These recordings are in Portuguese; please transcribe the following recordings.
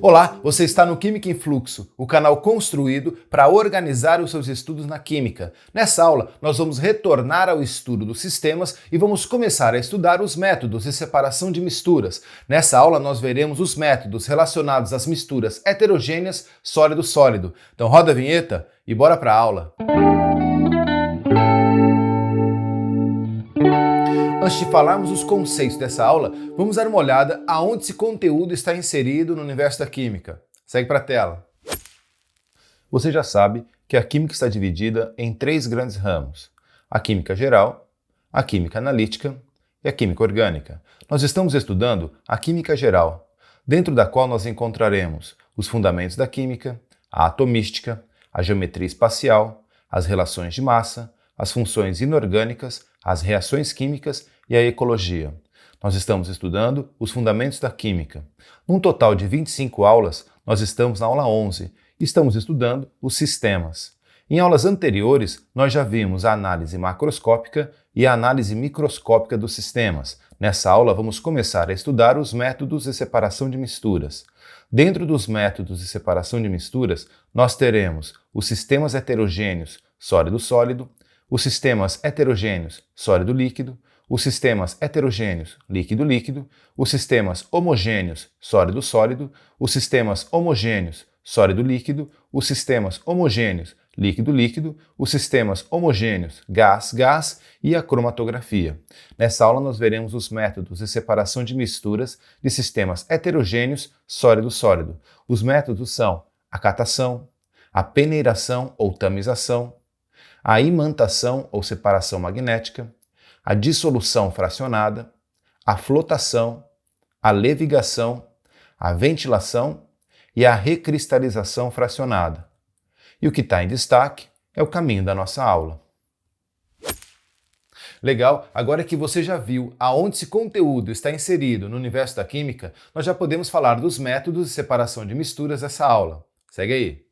Olá, você está no Química em Fluxo, o canal construído para organizar os seus estudos na química. Nessa aula, nós vamos retornar ao estudo dos sistemas e vamos começar a estudar os métodos de separação de misturas. Nessa aula, nós veremos os métodos relacionados às misturas heterogêneas sólido-sólido. Então roda a vinheta e bora para a aula! Antes de falarmos os conceitos dessa aula, vamos dar uma olhada aonde esse conteúdo está inserido no universo da química. Segue para a tela. Você já sabe que a química está dividida em três grandes ramos: a química geral, a química analítica e a química orgânica. Nós estamos estudando a química geral, dentro da qual nós encontraremos os fundamentos da química, a atomística, a geometria espacial, as relações de massa, as funções inorgânicas, as reações químicas e a ecologia. Nós estamos estudando os fundamentos da química. Num total de 25 aulas, nós estamos na aula 11 e estamos estudando os sistemas. Em aulas anteriores, nós já vimos a análise macroscópica e a análise microscópica dos sistemas. Nessa aula, vamos começar a estudar os métodos de separação de misturas. Dentro dos métodos de separação de misturas, nós teremos os sistemas heterogêneos sólido-sólido, os sistemas heterogêneos sólido-líquido, os sistemas heterogêneos líquido-líquido, os sistemas homogêneos sólido-sólido, os sistemas homogêneos sólido-líquido, os sistemas homogêneos líquido-líquido, os sistemas homogêneos gás-gás e a cromatografia. Nessa aula nós veremos os métodos de separação de misturas de sistemas heterogêneos sólido-sólido. Os métodos são a catação, a peneiração ou tamização, a imantação ou separação magnética, a dissolução fracionada, a flotação, a levigação, a ventilação e a recristalização fracionada. E o que está em destaque é o caminho da nossa aula. Legal, agora que você já viu aonde esse conteúdo está inserido no universo da química, nós já podemos falar dos métodos de separação de misturas dessa aula. Segue aí!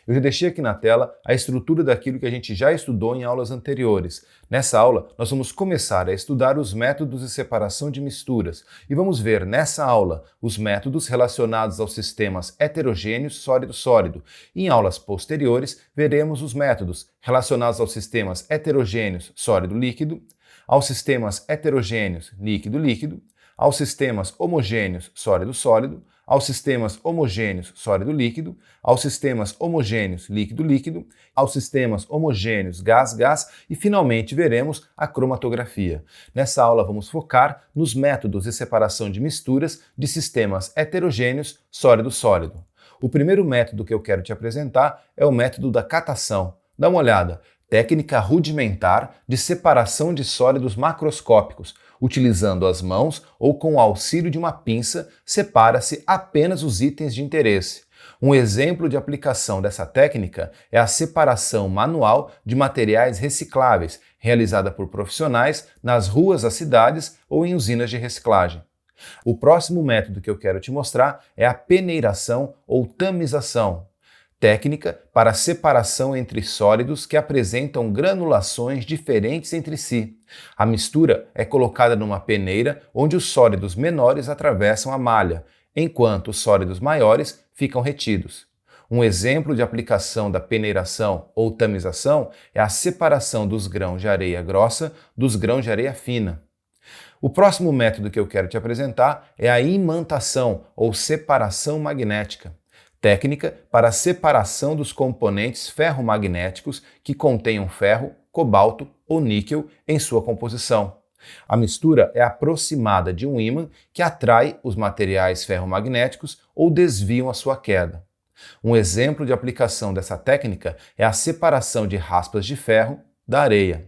Eu já deixei aqui na tela a estrutura daquilo que a gente já estudou em aulas anteriores. Nessa aula, nós vamos começar a estudar os métodos de separação de misturas e vamos ver nessa aula os métodos relacionados aos sistemas heterogêneos sólido-sólido. Em aulas posteriores, veremos os métodos relacionados aos sistemas heterogêneos sólido-líquido, aos sistemas heterogêneos líquido-líquido, aos sistemas homogêneos sólido-sólido, aos sistemas homogêneos sólido-líquido, aos sistemas homogêneos líquido-líquido, aos sistemas homogêneos gás-gás e finalmente veremos a cromatografia. Nessa aula vamos focar nos métodos de separação de misturas de sistemas heterogêneos sólido-sólido. O primeiro método que eu quero te apresentar é o método da catação. Dá uma olhada. Técnica rudimentar de separação de sólidos macroscópicos. Utilizando as mãos ou com o auxílio de uma pinça, separa-se apenas os itens de interesse. Um exemplo de aplicação dessa técnica é a separação manual de materiais recicláveis, realizada por profissionais nas ruas das cidades ou em usinas de reciclagem. O próximo método que eu quero te mostrar é a peneiração ou tamização. Técnica para separação entre sólidos que apresentam granulações diferentes entre si. A mistura é colocada numa peneira onde os sólidos menores atravessam a malha, enquanto os sólidos maiores ficam retidos. Um exemplo de aplicação da peneiração ou tamização é a separação dos grãos de areia grossa dos grãos de areia fina. O próximo método que eu quero te apresentar é a imantação ou separação magnética. Técnica para a separação dos componentes ferromagnéticos que contenham ferro, cobalto ou níquel em sua composição. A mistura é aproximada de um ímã que atrai os materiais ferromagnéticos ou desviam a sua queda. Um exemplo de aplicação dessa técnica é a separação de raspas de ferro da areia.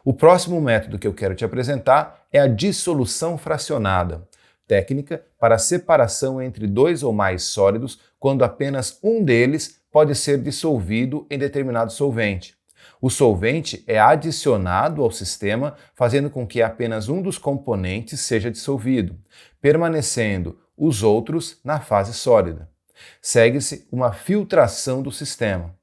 O próximo método que eu quero te apresentar é a dissolução fracionada. Técnica para a separação entre dois ou mais sólidos quando apenas um deles pode ser dissolvido em determinado solvente. O solvente é adicionado ao sistema, fazendo com que apenas um dos componentes seja dissolvido, permanecendo os outros na fase sólida. Segue-se uma filtração do sistema.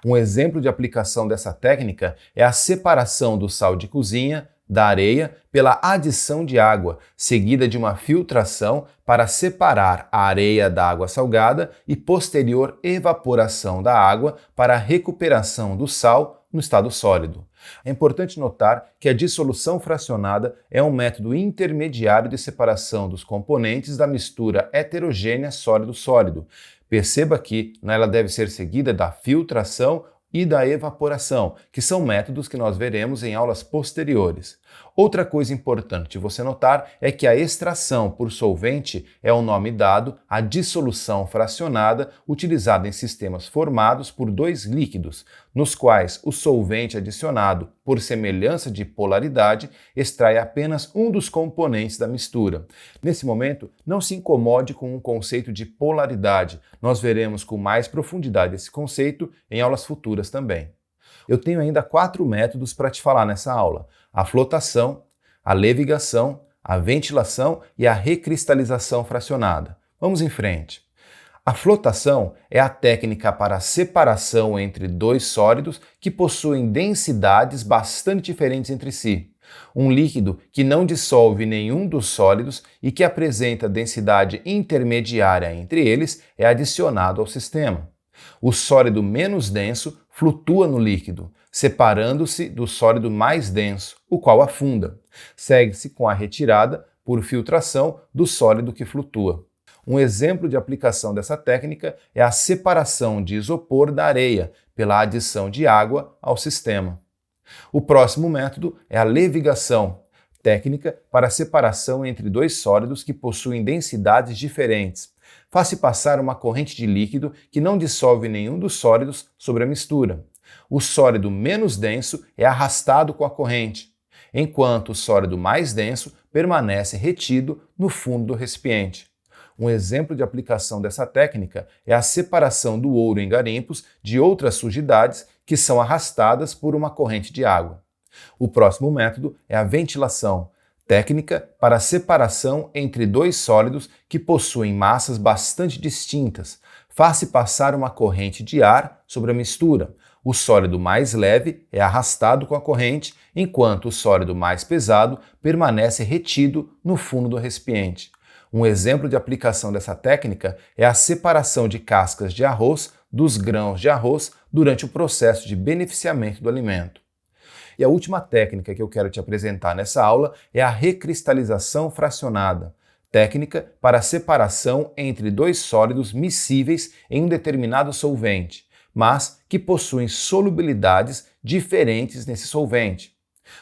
Um exemplo de aplicação dessa técnica é a separação do sal de cozinha da areia pela adição de água, seguida de uma filtração para separar a areia da água salgada e posterior evaporação da água para a recuperação do sal no estado sólido. É importante notar que a dissolução fracionada é um método intermediário de separação dos componentes da mistura heterogênea sólido-sólido. Perceba que ela deve ser seguida da filtração e da evaporação, que são métodos que nós veremos em aulas posteriores. Outra coisa importante você notar é que a extração por solvente é o nome dado à dissolução fracionada utilizada em sistemas formados por dois líquidos, nos quais o solvente adicionado, por semelhança de polaridade, extrai apenas um dos componentes da mistura. Nesse momento, não se incomode com o conceito de polaridade. Nós veremos com mais profundidade esse conceito em aulas futuras também. Eu tenho ainda 4 métodos para te falar nessa aula: a flotação, a levigação, a ventilação e a recristalização fracionada. Vamos em frente. A flotação é a técnica para a separação entre dois sólidos que possuem densidades bastante diferentes entre si. Um líquido que não dissolve nenhum dos sólidos e que apresenta densidade intermediária entre eles é adicionado ao sistema. O sólido menos denso flutua no líquido, separando-se do sólido mais denso, o qual afunda. Segue-se com a retirada, por filtração, do sólido que flutua. Um exemplo de aplicação dessa técnica é a separação de isopor da areia pela adição de água ao sistema. O próximo método é a levigação, técnica para a separação entre dois sólidos que possuem densidades diferentes. Faz-se passar uma corrente de líquido que não dissolve nenhum dos sólidos sobre a mistura. O sólido menos denso é arrastado com a corrente, enquanto o sólido mais denso permanece retido no fundo do recipiente. Um exemplo de aplicação dessa técnica é a separação do ouro em garimpos de outras sujidades que são arrastadas por uma corrente de água. O próximo método é a ventilação, técnica para a separação entre dois sólidos que possuem massas bastante distintas. Faz-se passar uma corrente de ar sobre a mistura. O sólido mais leve é arrastado com a corrente, enquanto o sólido mais pesado permanece retido no fundo do recipiente. Um exemplo de aplicação dessa técnica é a separação de cascas de arroz dos grãos de arroz durante o processo de beneficiamento do alimento. E a última técnica que eu quero te apresentar nessa aula é a recristalização fracionada, técnica para a separação entre dois sólidos miscíveis em um determinado solvente, mas que possuem solubilidades diferentes nesse solvente.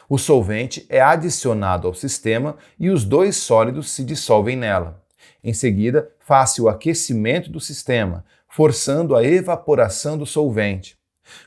O solvente é adicionado ao sistema e os dois sólidos se dissolvem nela. Em seguida, faz-se o aquecimento do sistema, forçando a evaporação do solvente.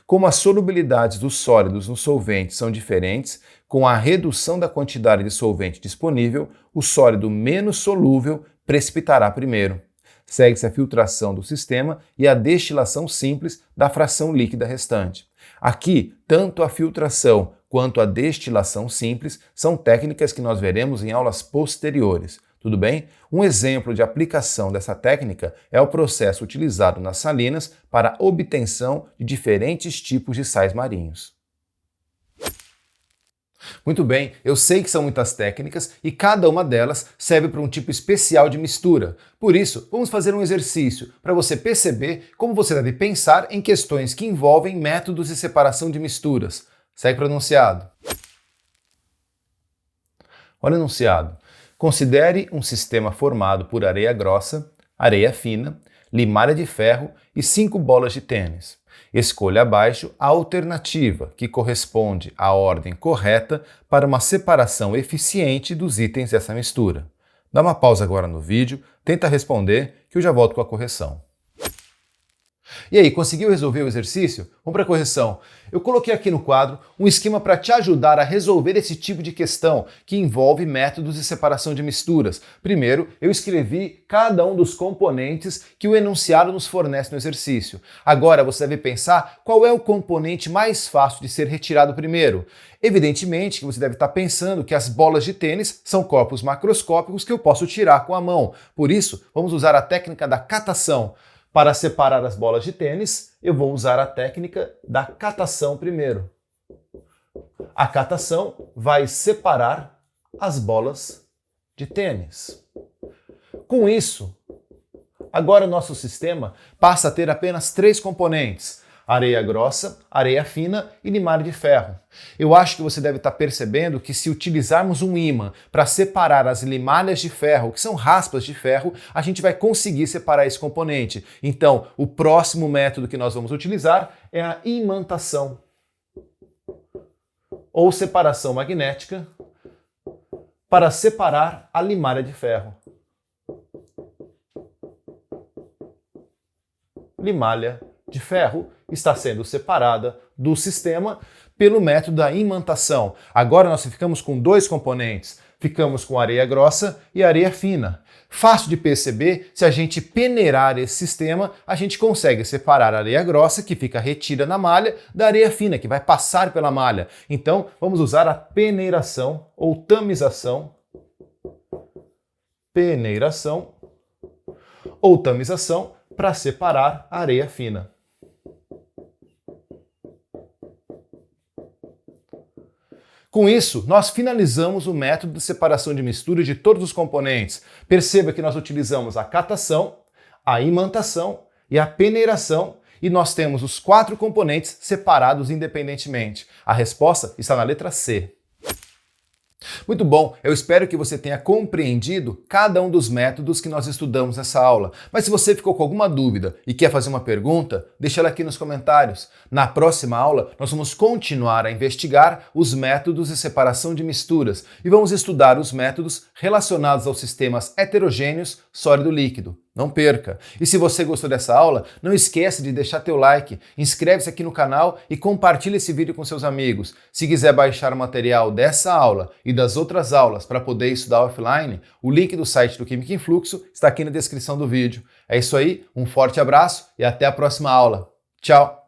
Como as solubilidades dos sólidos no solvente são diferentes, com a redução da quantidade de solvente disponível, o sólido menos solúvel precipitará primeiro. Segue-se a filtração do sistema e a destilação simples da fração líquida restante. Aqui, tanto a filtração quanto a destilação simples são técnicas que nós veremos em aulas posteriores. Tudo bem? Um exemplo de aplicação dessa técnica é o processo utilizado nas salinas para a obtenção de diferentes tipos de sais marinhos. Muito bem, eu sei que são muitas técnicas e cada uma delas serve para um tipo especial de mistura. Por isso, vamos fazer um exercício para você perceber como você deve pensar em questões que envolvem métodos de separação de misturas. Segue para o enunciado. Olha o enunciado. Considere um sistema formado por areia grossa, areia fina, limalha de ferro e 5 bolas de tênis. Escolha abaixo a alternativa que corresponde à ordem correta para uma separação eficiente dos itens dessa mistura. Dá uma pausa agora no vídeo, tenta responder que eu já volto com a correção. E aí, conseguiu resolver o exercício? Vamos para a correção. Eu coloquei aqui no quadro um esquema para te ajudar a resolver esse tipo de questão que envolve métodos de separação de misturas. Primeiro, eu escrevi cada um dos componentes que o enunciado nos fornece no exercício. Agora você deve pensar qual é o componente mais fácil de ser retirado primeiro. Evidentemente que você deve estar pensando que as bolas de tênis são corpos macroscópicos que eu posso tirar com a mão. Por isso, vamos usar a técnica da catação. Para separar as bolas de tênis, eu vou usar a técnica da catação primeiro. A catação vai separar as bolas de tênis. Com isso, agora o nosso sistema passa a ter apenas 3 componentes: areia grossa, areia fina e limalha de ferro. Eu acho que você deve estar percebendo que se utilizarmos um ímã para separar as limalhas de ferro, que são raspas de ferro, a gente vai conseguir separar esse componente. Então, o próximo método que nós vamos utilizar é a imantação, ou separação magnética, para separar a limalha de ferro. Limalha de ferro está sendo separada do sistema pelo método da imantação. Agora nós ficamos com 2 componentes. Ficamos com areia grossa e areia fina. Fácil de perceber, se a gente peneirar esse sistema, a gente consegue separar a areia grossa, que fica retida na malha, da areia fina, que vai passar pela malha. Então, vamos usar a peneiração ou tamização. Peneiração ou tamização para separar a areia fina. Com isso, nós finalizamos o método de separação de mistura de todos os componentes. Perceba que nós utilizamos a catação, a imantação e a peneiração, e nós temos os 4 componentes separados independentemente. A resposta está na letra C. Muito bom, eu espero que você tenha compreendido cada um dos métodos que nós estudamos nessa aula. Mas se você ficou com alguma dúvida e quer fazer uma pergunta, deixa ela aqui nos comentários. Na próxima aula, nós vamos continuar a investigar os métodos de separação de misturas e vamos estudar os métodos relacionados aos sistemas heterogêneos sólido-líquido. Não perca! E se você gostou dessa aula, não esqueça de deixar teu like, inscreve-se aqui no canal e compartilhe esse vídeo com seus amigos. Se quiser baixar o material dessa aula e das outras aulas para poder estudar offline, o link do site do Química em Fluxo está aqui na descrição do vídeo. É isso aí, um forte abraço e até a próxima aula. Tchau!